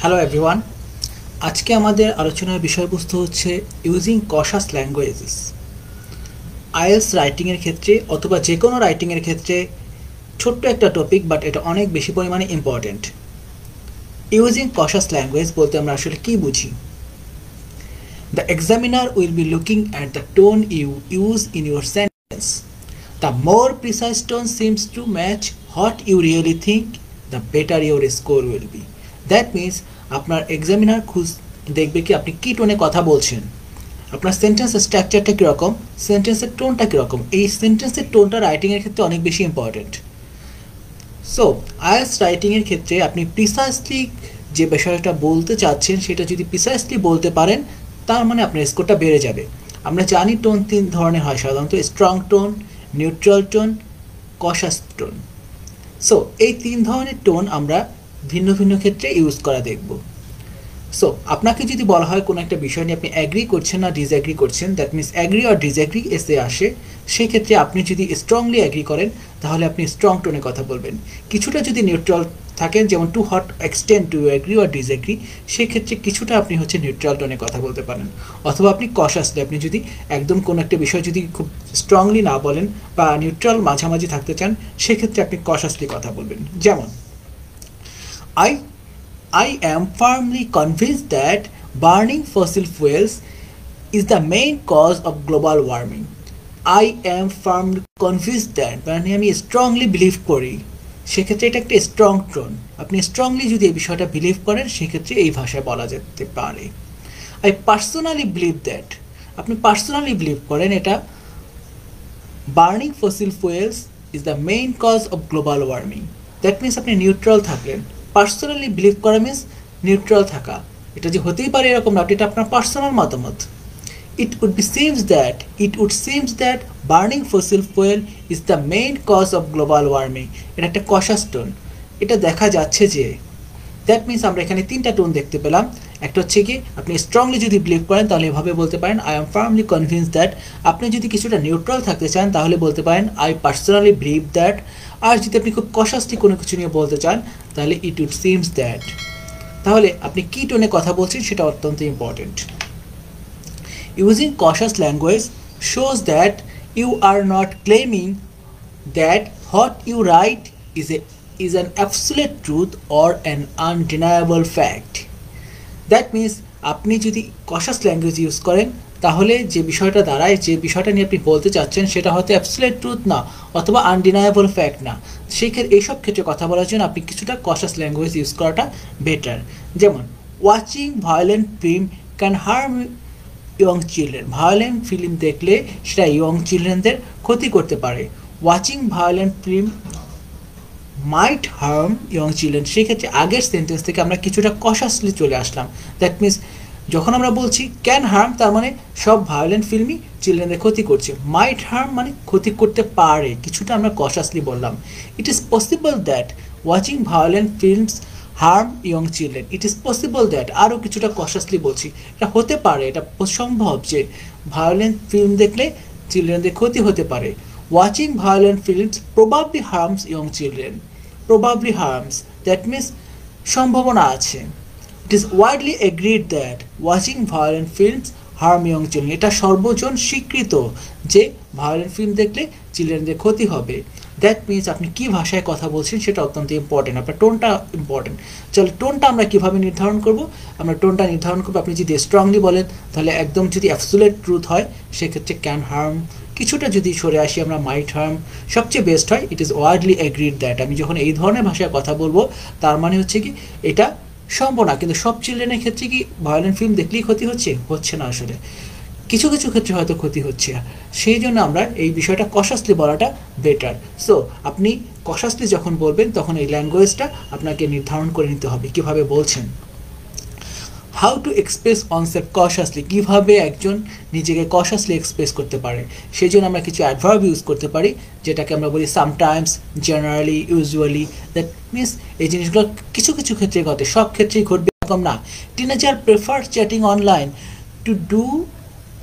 Hello everyone, আজকে আমাদের আলোচনার বিষয়বস্তু হচ্ছে ইউজিং কশাস ল্যাঙ্গুয়েজেস। আইএলস রাইটিংয়ের ক্ষেত্রে অথবা যে কোনো রাইটিংয়ের ক্ষেত্রে ছোট্ট একটা টপিক, বাট এটা অনেক বেশি পরিমাণে ইম্পর্ট্যান্ট। ইউজিং কশাস ল্যাঙ্গুয়েজ বলতে আমরা আসলে কী বুঝি? The examiner will be looking at the tone you use in your sentence. The more precise tone seems to match what you really think, the better your score will be. That means আপনার examiner দেখবে কি আপনি কী টোনে কথা বলছেন, আপনার সেন্টেন্সের স্ট্রাকচারটা কীরকম, সেন্টেন্সের টোনটা কীরকম। এই সেন্টেন্সের টোনটা রাইটিংয়ের ক্ষেত্রে অনেক বেশি ইম্পর্ট্যান্ট। সো আইএলস রাইটিংয়ের ক্ষেত্রে আপনি প্রিসাইসলি যে বিষয়টা বলতে চাচ্ছেন সেটা যদি প্রিসাইসলি বলতে পারেন, তার মানে আপনার স্কোরটা বেড়ে যাবে। আমরা জানি টোন তিন ধরনের হয় সাধারণত: strong tone, neutral tone, কশাস tone. So এই তিন ধরনের টোন আমরা ভিন্ন ভিন্ন ক্ষেত্রে ইউজ করা দেখব। সো আপনাকে যদি বলা হয় কোনো একটা বিষয় নিয়ে আপনি অ্যাগ্রি করছেন না ডিসঅ্যাগ্রি করছেন, that means agree or disagree এসে আসে, সেক্ষেত্রে আপনি যদি স্ট্রংলি অ্যাগ্রি করেন তাহলে আপনি স্ট্রং টোনে কথা বলবেন। কিছুটা যদি নিউট্রাল থাকেন, যেমন to what extent to agree or disagree, সেক্ষেত্রে কিছুটা আপনি নিউট্রাল টোনে কথা বলতে পারেন। অথবা আপনি কশাসলি, আপনি যদি একদম কোনো একটা বিষয় যদি খুব স্ট্রংলি না বলেন বা নিউট্রাল মাঝামাঝি থাকতে চান, সেক্ষেত্রে আপনি কশাসলি কথা বলবেন। যেমন I am firmly convinced that burning fossil fuels is the main cause of global warming. I am firmly convinced that, মানে আমি স্ট্রংলি বিলিভ করি, সেক্ষেত্রে এটা একটা স্ট্রং টোন। আপনি স্ট্রংলি যদি এই বিষয়টা বিলিভ করেন, সেক্ষেত্রে এই ভাষায় বলা যেতে পারে। I personally believe that, আপনি পার্সোনালি বিলিভ করেন এটা burning fossil fuels is the main cause of global warming. That means আপনি নিউট্রাল থাকলেন। পার্সোনালি বিলিভ করা মিনস নিউট্রাল থাকা। এটা যে হতেই পারে এরকম না, এটা আপনার পার্সোনাল মতামত। It would seems that burning fossil fuel is the main cause of global warming. এটা একটা কশাস টোন। এটা দেখা যাচ্ছে যে, দ্যাট মিনস আমরা এখানে তিনটা টোন দেখতে পেলাম। একটা হচ্ছে কি আপনি স্ট্রংলি যদি বিলিভ করেন তাহলে এভাবে বলতে পারেন I am firmly convince that. আপনি যদি কিছুটা নিউট্রাল থাকতে চান তাহলে বলতে পারেন আই পার্সোনালি বিলিভ দ্যাট। আর যদি আপনি খুব কশাসলি কোনো কিছু নিয়ে বলতে চান তাহলে ইট উড সিমস দ্যাট। তাহলে আপনি কী টোনে কথা বলছেন সেটা অত্যন্ত important. Using কশাস language shows that you are not claiming that what you write is an absolute truth or an undeniable fact. That means আপনি যদি কশাস ল্যাঙ্গুয়েজ ইউজ করেন তাহলে যে বিষয়টা দাঁড়ায়, যে বিষয়টা নিয়ে আপনি বলতে চাচ্ছেন সেটা হয়তো অ্যাবসলিউট ট্রুথ না অথবা আনডিনায়েবল ফ্যাক্ট না। সেক্ষেত্রে এইসব ক্ষেত্রে কথা বলার জন্য আপনি কিছুটা কশাস ল্যাঙ্গুয়েজ ইউজ করাটা বেটার। যেমন watching violent film can harm young children. Violent film দেখলে সেটা ইয়ং চিলড্রেনদের ক্ষতি করতে পারে। ওয়াচিং ভায়োলেন্ট ফিল্ম মাইট হার্ম ইয়ং চিলড্রেন, সেক্ষেত্রে আগের সেন্টেন্স থেকে আমরা কিছুটা কশাসলি চলে আসলাম। দ্যাট মিনস যখন আমরা বলছি ক্যান হার্ম, তার মানে সব ভায়োলেন্ট ফিল্মই চিলড্রেনদের ক্ষতি করছে। মাইট হার্ম মানে ক্ষতি করতে পারে, কিছুটা আমরা কশাসলি বললাম। It is possible that watching violent films harm young children. It is possible that, আরও কিছুটা কশাসলি বলছি, এটা হতে পারে, এটা সম্ভব যে ভায়োলেন্ট ফিল্ম দেখলে চিলড্রেনদের ক্ষতি হতে পারে। Watching violent films probably harms young children. Probably harms, that means সম্ভাবনা আছে। ইট is widely agreed that watching violent films harm young children. এটা সর্বজন স্বীকৃত যে ভায়োলেন্ট ফিল্ম দেখলে চিলড্রেনদের ক্ষতি হবে। দ্যাট মিনস আপনি কী ভাষায় কথা বলছেন সেটা অত্যন্ত ইম্পর্টেন্ট, আপনার টোনটা ইম্পর্টেন্ট। চলো টোনটা আমরা কীভাবে নির্ধারণ করব? আমরা টোনটা নির্ধারণ করবো, আপনি যদি স্ট্রংলি বলেন তাহলে একদম যদি অ্যাবসোলিউট ট্রুথ হয় সেক্ষেত্রে ক্যান হার্ম, কিছুটা যদি সরে আসি আমরা মাইট হার্ম, সবচেয়ে বেস্ট হয় ইট ইজ ওয়াইডলি এগ্রিড দ্যাট। আমি যখন এই ধরনের ভাষায় কথা বলবো তার মানে হচ্ছে কি এটা সম্ভব না। কিন্তু সব চিলড্রেনের ক্ষেত্রে কি ভায়োলেন্ট ফিল্ম দেখলেই ক্ষতি হচ্ছে না, আসলে কিছু কিছু ক্ষেত্রে হয়তো ক্ষতি হচ্ছে। সেই জন্য আমরা এই বিষয়টা কশাসলি বলাটা বেটার। সো আপনি কশাসলি যখন বলবেন তখন এই ল্যাঙ্গুয়েজটা আপনাকে নির্ধারণ করে নিতে হবে কীভাবে বলছেন। হাউ টু এক্সপ্রেস অনসেলফ কশাসলি, কীভাবে একজন নিজেকে কশাসলি এক্সপ্রেস করতে পারে, সেই জন্য আমরা কিছু অ্যাডভার্ব ইউজ করতে পারি, যেটাকে আমরা বলি sometimes, generally, usually. That means এই জিনিসগুলো কিছু কিছু ক্ষেত্রে ঘটে, সব ক্ষেত্রেই ঘটবে এরকম না। Teenager prefer chatting online to do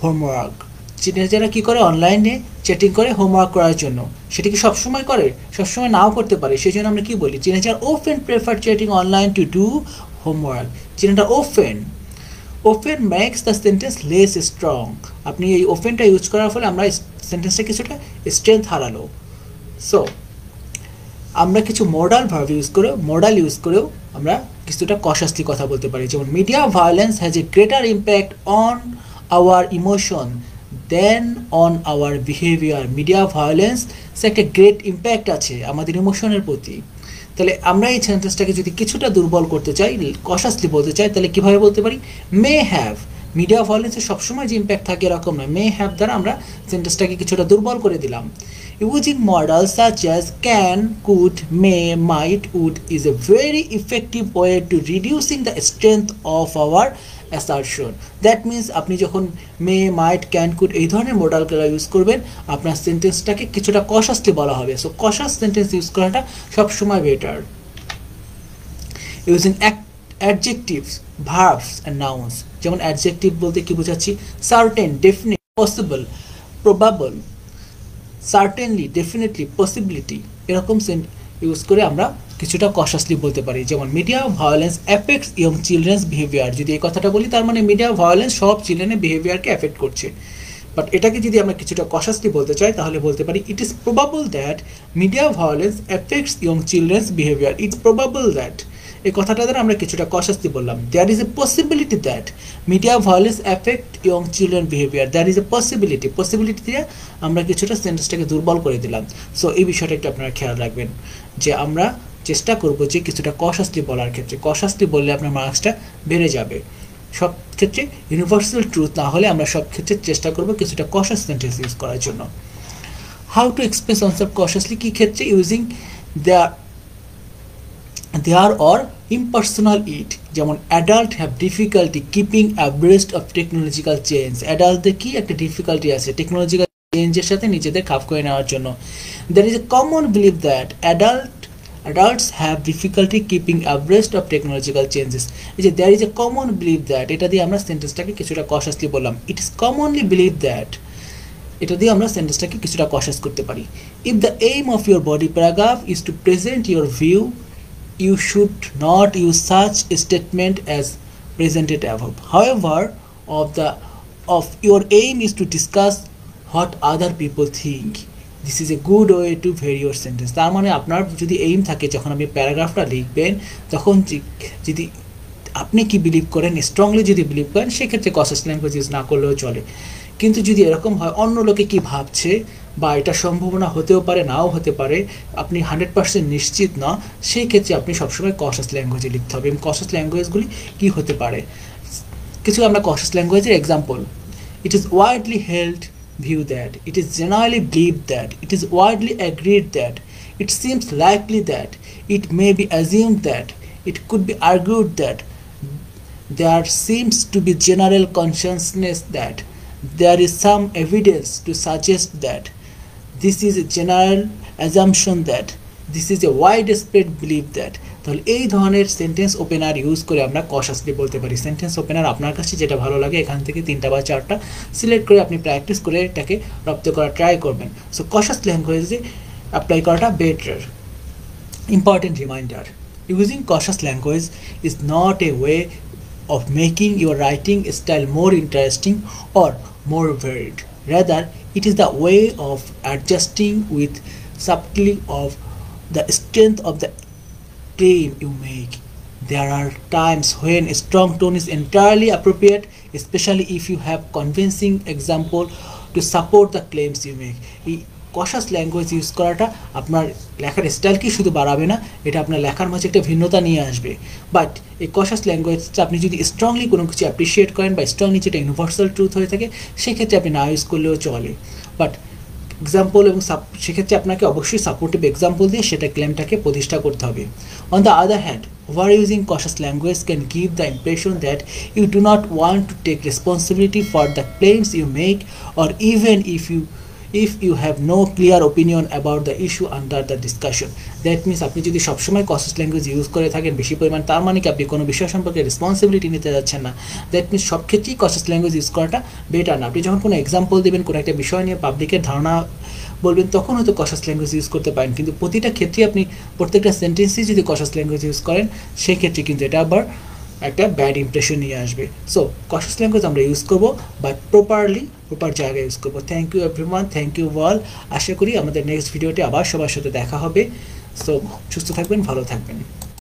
homework. টিনেজাররা কী করে? অনলাইনে চ্যাটিং করে হোমওয়ার্ক করার জন্য। সেটা কি সবসময় করে? সবসময় নাও করতে পারে। সেই জন্য আমরা কী বলি? Teenager often prefer chatting online to do homework যেটা often makes the sentence less strong আপনি এই oftenটা ইউজ করার ফলে আমরা সেন্টেন্সটা কিছুটা স্ট্রেংথ হারালো সো আমরা কিছু মডাল ইউজ করেও আমরা কিছুটা কশাসলি কথা বলতে পারি যেমন media violence has a greater impact on our emotion than on our behaviour media violence একটা গ্রেট ইম্প্যাক্ট আছে আমাদের ইমোশনের প্রতি তাহলে আমরা এই সেন্টেন্সটাকে যদি কিছুটা দুর্বল করতে চাই কশাসলি বলতে চাই তাহলে কিভাবে বলতে পারি মে হ্যাভ মিডিয়া ভায়োলেন্সের সবসময় যে ইম্প্যাক্ট থাকে এরকম না মে হ্যাভ দ্বারা আমরা সেন্টেন্সটাকে কিছুটা দুর্বল করে দিলাম Using models such as can, could, may, might, would is a very effective way to reducing the strength of our assertion. That means আপনি যখন may, might, can, could এই ধরনের মডেলগুলো ইউজ করবেন আপনার সেন্টেন্সটাকে কিছুটা কশাসলি বলা হবে সো কশাস সেন্টেন্স ইউজ করাটা সবসময় better using adjectives, verbs and nouns যেমন adjective বলতে কি বোঝাচ্ছি certain, definite, possible, probable certainly definitely possibility এরকম ইউজ করে আমরা কিছুটা কশাসলি বলতে পারি যেমন media violence affects young children's behaviour যদি এই কথাটা বলি তার মানে মিডিয়া ভায়োলেন্স সব চিলড্রেনের বিহেভিয়ারকে এফেক্ট করছে বাট এটাকে যদি আমরা কিছুটা কশাসলি বলতে চাই তাহলে বলতে পারি it is probable that media violence affects young children's behaviour it's probable that এই কথাটা দ্বারা আমরা কিছুটা কশাসলি বললাম there is a possibility that media violence affect young children behaviour there is a possibility দিয়ে আমরা কিছুটা সেন্টেন্সটাকে দুর্বল করে দিলাম সো এই বিষয়টা একটু আপনারা খেয়াল রাখবেন যে আমরা চেষ্টা করব যে কিছুটা কশাসলি বলার ক্ষেত্রে কশাসলি বললে আপনার মার্কসটা বেড়ে যাবে সব ক্ষেত্রে ইউনিভার্সাল ট্রুথ না হলে আমরা সব ক্ষেত্রে চেষ্টা করব কিছুটা কশাস সেন্টেন্স ইউজ করার জন্য how to express answer cautiously কি ক্ষেত্রে using there or impersonal it যেমন adult have difficulty keeping abreast of technological change adultদের কি একটা ডিফিকাল্টি আছে টেকনোলজিক্যাল চেঞ্জের সাথে নিজেদের খাপ খাইয়ে নেওয়ার জন্য there is a common belief that adults have difficulty keeping abreast of technological changes এই যে there is a common belief that এটা দিয়ে আমরা সেন্টেন্সটাকে কিছুটা কশাসলি বললাম it is commonly believed that এটা দিয়ে আমরা সেন্টেন্সটাকে কিছুটা কশাস করতে পারি if the aim of your body paragraph is to present your view you should not use such a statement as presented above. However, of your aim is to discuss what other people think. This is a good way to vary your sentence. তার মানে আপনার যদি aim থাকে যখন আপনি প্যারাগ্রাফটা লিখবেন তখন যদি আপনি কি বিলিভ করেন স্ট্রংলি যদি বিলিভ করেন সেক্ষেত্রে কশাস ল্যাঙ্গুয়েজ ইউজ না করলেও চলে কিন্তু যদি এরকম হয় অন্য লোকে কি ভাবছে বা এটা সম্ভাবনা হতেও পারে নাও হতে পারে আপনি 100% নিশ্চিত না সেই ক্ষেত্রে আপনি সবসময় কশাস ল্যাঙ্গুয়েজে লিখতে হবে এবং কশাস ল্যাঙ্গুয়েজগুলি কি হতে পারে কিছু আমরা কশাস ল্যাঙ্গুয়েজের example it is widely held view that it is generally believed that it is widely agreed that it seems likely that it may be assumed that it could be argued that there seems to be general consciousness that there is some evidence to suggest that this is a general assumption that this is a widespread belief that তাহলে এই ধরনের sentence opener use করে আমরা cautiously বলতে পারি sentence opener আপনার কাছে যেটা ভালো লাগে এখান থেকে 3টা বা 4টা সিলেক্ট করে আপনি প্র্যাকটিস করে এটাকে রপ্ত করা ট্রাই করবেন সো কশাস ল্যাঙ্গুয়েজে অ্যাপ্লাই করাটা better important reminder using কশাস language is not a way of making your writing style more interesting or more varied. Rather, it is the way of adjusting with subtlety of the strength of the claim you make. There are times when a strong tone is entirely appropriate, especially if you have convincing example to support the claims you make. কশাস language use করাটা আপনার লেখার স্টাইলকেই শুধু বাড়াবে না এটা আপনার লেখার মাঝে একটা ভিন্নতা নিয়ে আসবে বাট এই কশাস ল্যাঙ্গুয়েজটা আপনি যদি স্ট্রংলি কোনো কিছু অ্যাপ্রিসিয়েট করেন বা স্ট্রংলি যেটা ইউনিভার্সাল ট্রুথ হয়ে থাকে সেক্ষেত্রে আপনি না ইউজ করলেও চলে বাট এক্সাম্পল এবং সেক্ষেত্রে আপনাকে অবশ্যই সাপোর্টিভ এক্সাম্পল দিয়ে সেটা ক্লেমটাকে প্রতিষ্ঠা করতে হবে on the other hand overusing cautious language can give the impression that you do not want to take responsibility for the claims you make or even if you have no clear opinion about the issue under the discussion. That means আপনি যদি সবসময় cautious language use করে থাকেন বেশি পরিমাণ তার মানে কি আপনি কোনো বিষয় সম্পর্কে রেসপন্সিবিলিটি নিতে যাচ্ছেন না দ্যাট মিনস সব ক্ষেত্রেই cautious language ইউজ করাটা বেটার না আপনি যখন কোনো এক্সাম্পল দেবেন কোনো একটা বিষয় নিয়ে পাবলিকের ধারণা বলবেন তখন হয়তো cautious language ইউজ করতে পারেন কিন্তু প্রতিটা ক্ষেত্রে আপনি প্রত্যেকটা সেন্টেন্সেই যদি cautious language ইউজ করেন সেই ক্ষেত্রে কিন্তু এটা আবার একটা ব্যাড ইমপ্রেশন নিয়ে আসবে। সো কশাস ল্যাঙ্গুয়েজ আমরা ইউজ করবো, বাট প্রপার জায়গায় ইউজ করবো। Thank you everyone, thank you all. আশা করি আমাদের নেক্সট ভিডিওতে আবার সবার সাথে দেখা হবে। সো সুস্থ থাকবেন, ভালো থাকবেন।